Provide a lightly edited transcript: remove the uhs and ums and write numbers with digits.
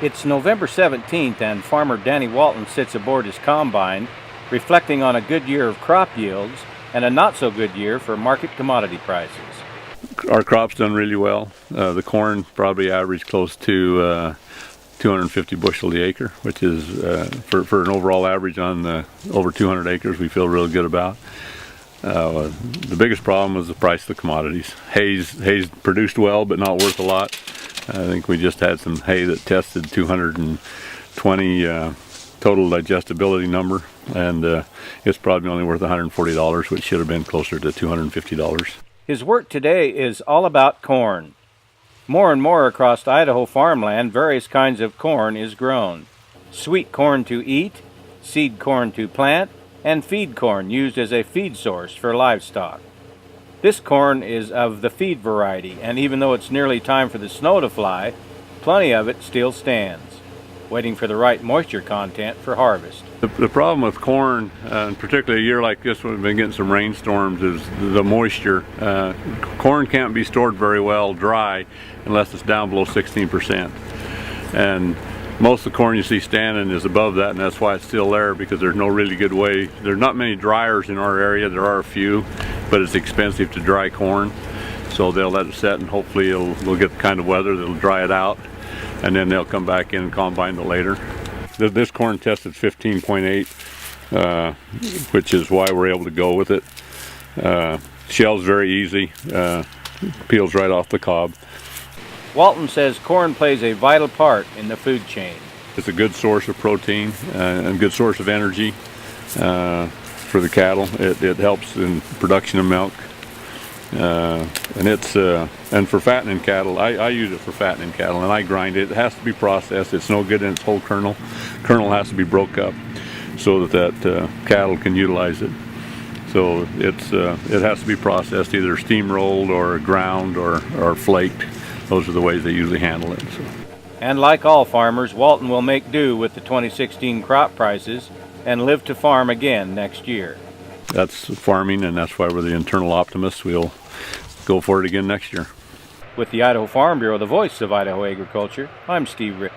It's November 17th and farmer Danny Walton sits aboard his combine, reflecting on a good year of crop yields and a not so good year for market commodity prices. Our crop's done really well. The corn probably averaged close to 250 bushel the acre, which is for an overall average on over 200 acres we feel real good about. The biggest problem was the price of the commodities. Hay's produced well but not worth a lot. I think we just had some hay that tested 220 total digestibility number, and it's probably only worth $140, which should have been closer to $250. His work today is all about corn. More and more across Idaho farmland, various kinds of corn is grown. Sweet corn to eat, seed corn to plant, and feed corn used as a feed source for livestock. This corn is of the feed variety, and even though it's nearly time for the snow to fly, plenty of it still stands, waiting for the right moisture content for harvest. The problem with corn, and particularly a year like this when we've been getting some rainstorms, is the moisture. Corn can't be stored very well dry unless it's down below 16%. And most of the corn you see standing is above that, and that's why it's still there, because there's no really good way. There's not many dryers in our area. There are a few, but it's expensive to dry corn. So they'll let it set, and hopefully we'll get the kind of weather that'll dry it out, and then they'll come back in and combine it later. This corn tested 15.8, which is why we're able to go with it. Shell's very easy, peels right off the cob. Walton says corn plays a vital part in the food chain. It's a good source of protein and a good source of energy for the cattle. It helps in production of milk, and for fattening cattle. I use it for fattening cattle, and I grind it. It has to be processed. It's no good in its whole kernel. Kernel has to be broke up so that cattle can utilize it. So it has to be processed, either steamrolled or ground or flaked. Those are the ways they usually handle it. So. And like all farmers, Walton will make do with the 2016 crop prices and live to farm again next year. That's farming, and that's why we're the internal optimists. We'll go for it again next year. With the Idaho Farm Bureau, the voice of Idaho agriculture, I'm Steve Rick.